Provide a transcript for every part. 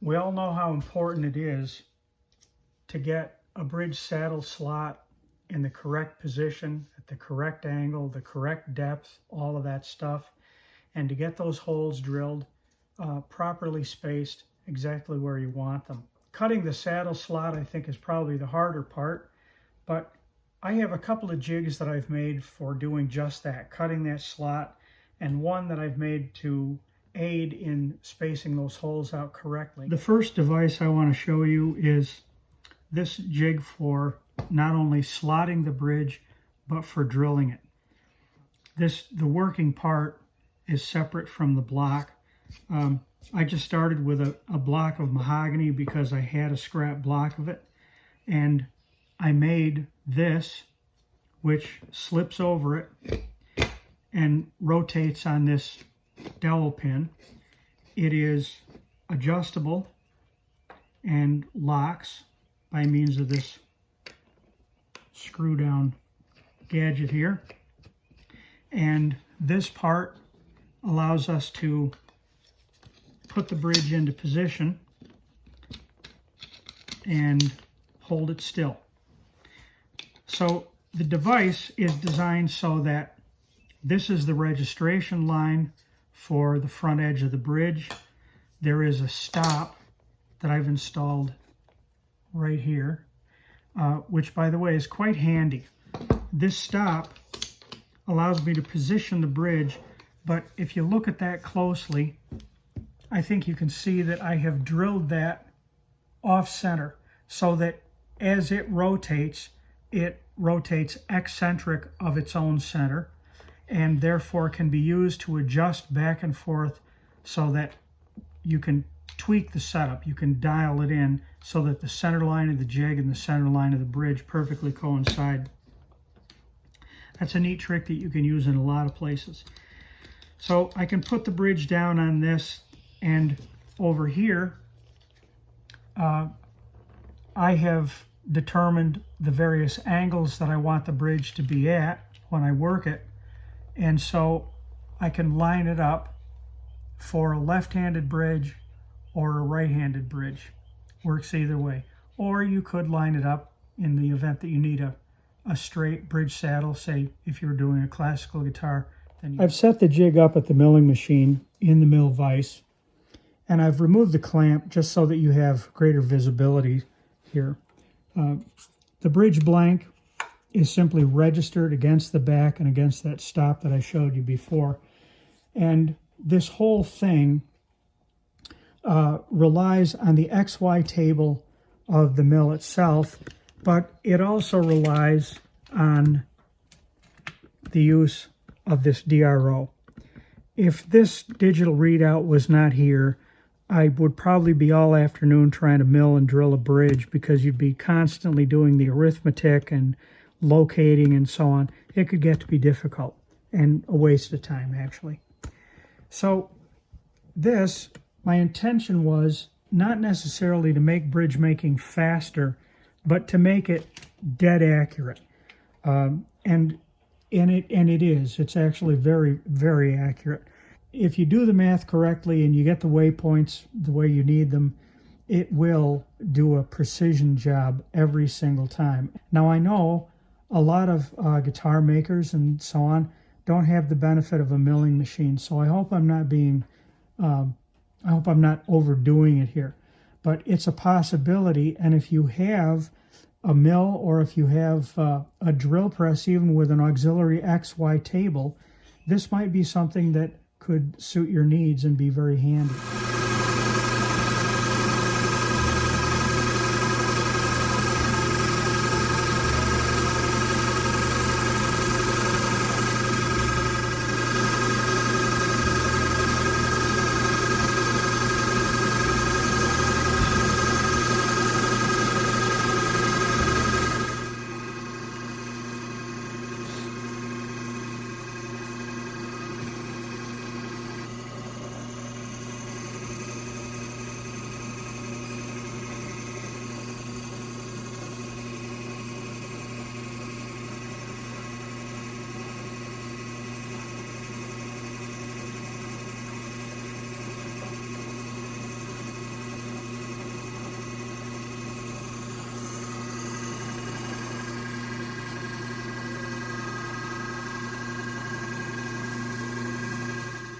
We all know how important it is to get a bridge saddle slot in the correct position, at the correct angle, the correct depth, all of that stuff, and to get those holes drilled properly spaced exactly where you want them. Cutting the saddle slot, I think, is probably the harder part, but I have a couple of jigs that I've made for doing just that, cutting that slot, and one that I've made to aid in spacing those holes out correctly. The first device I want to show you is this jig for not only slotting the bridge, but for drilling it. The working part is separate from the block. I just started with a block of mahogany because I had a scrap block of it, and I made this, which slips over it and rotates on this dowel pin. It is adjustable and locks by means of this screw down gadget here, and this part allows us to put the bridge into position and hold it still. So the device is designed so that this is the registration line for the front edge of the bridge. There is a stop that I've installed right here, which, by the way, is quite handy. This stop allows me to position the bridge, but if you look at that closely, I think you can see that I have drilled that off center so that as it rotates eccentric of its own center, and therefore can be used to adjust back and forth so that you can tweak the setup. You can dial it in so that the center line of the jig and the center line of the bridge perfectly coincide. That's a neat trick that you can use in a lot of places. So I can put the bridge down on this, and over here I have determined the various angles that I want the bridge to be at when I work it, and so I can line it up for a left-handed bridge or a right-handed bridge. Works either way. Or you could line it up in the event that you need a straight bridge saddle, say if you're doing a classical guitar. Then I've set the jig up at the milling machine in the mill vise, and I've removed the clamp just so that you have greater visibility here. The bridge blank is simply registered against the back and against that stop that I showed you before. And this whole thing relies on the XY table of the mill itself, but it also relies on the use of this DRO. If this digital readout was not here, I would probably be all afternoon trying to mill and drill a bridge, because you'd be constantly doing the arithmetic and locating and so on. It could get to be difficult and a waste of time, actually. So my intention was not necessarily to make bridge making faster, but to make it dead accurate. And it is. It's actually very, very accurate. If you do the math correctly and you get the waypoints the way you need them, it will do a precision job every single time. Now, I know a lot of guitar makers and so on don't have the benefit of a milling machine, so I hope I'm not overdoing it here. But it's a possibility, and if you have a mill, or if you have a drill press, even with an auxiliary XY table, this might be something that could suit your needs and be very handy.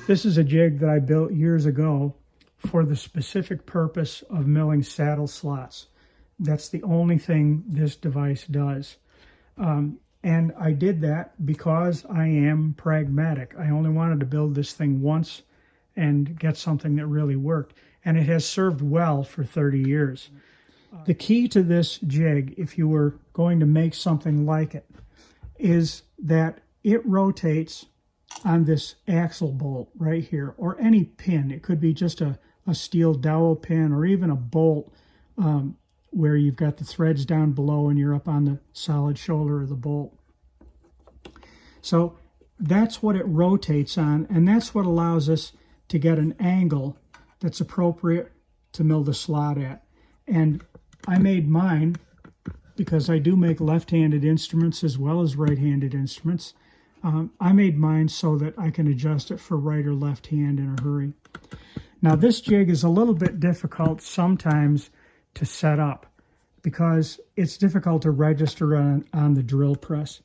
This is a jig that I built years ago for the specific purpose of milling saddle slots. That's the only thing this device does. And I did that because I am pragmatic. I only wanted to build this thing once and get something that really worked. And it has served well for 30 years. The key to this jig, if you were going to make something like it, is that it rotates on this axle bolt right here, or any pin. It could be just a steel dowel pin, or even a bolt where you've got the threads down below and you're up on the solid shoulder of the bolt. So that's what it rotates on, and that's what allows us to get an angle that's appropriate to mill the slot at. And I made mine because I do make left-handed instruments as well as right-handed instruments. I made mine so that I can adjust it for right or left hand in a hurry. Now this jig is a little bit difficult sometimes to set up because it's difficult to register on the drill press.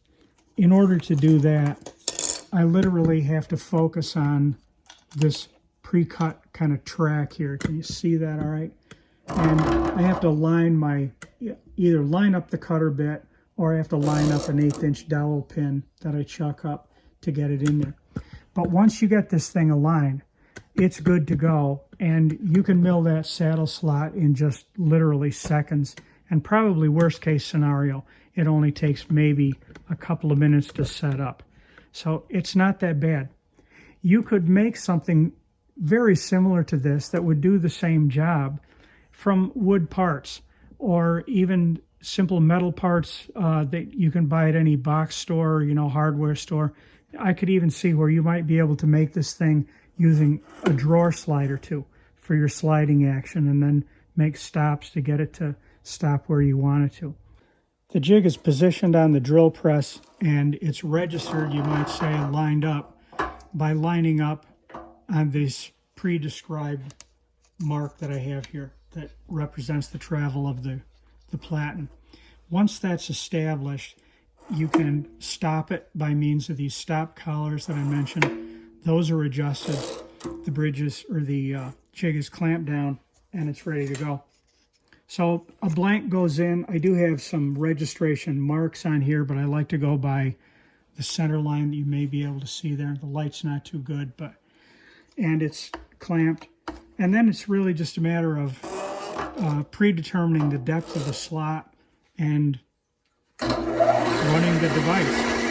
In order to do that, I literally have to focus on this pre-cut kind of track here. Can you see that all right? And I have to either line up the cutter bit, or I have to line up an 1/8 inch dowel pin that I chuck up to get it in there. But once you get this thing aligned, it's good to go, and you can mill that saddle slot in just literally seconds. And probably worst case scenario, it only takes maybe a couple of minutes to set up. So it's not that bad. You could make something very similar to this that would do the same job from wood parts, or even simple metal parts that you can buy at any box store, hardware store. I could even see where you might be able to make this thing using a drawer slide or two for your sliding action, and then make stops to get it to stop where you want it to. The jig is positioned on the drill press, and it's registered, you might say, lined up by lining up on this pre-described mark that I have here that represents the travel of the platen. Once that's established, you can stop it by means of these stop collars that I mentioned. Those are adjusted. The bridges, or the jig, is clamped down, and it's ready to go. So a blank goes in. I do have some registration marks on here, but I like to go by the center line that you may be able to see there. The light's not too good, and it's clamped. And then it's really just a matter of predetermining the depth of the slot and running the device.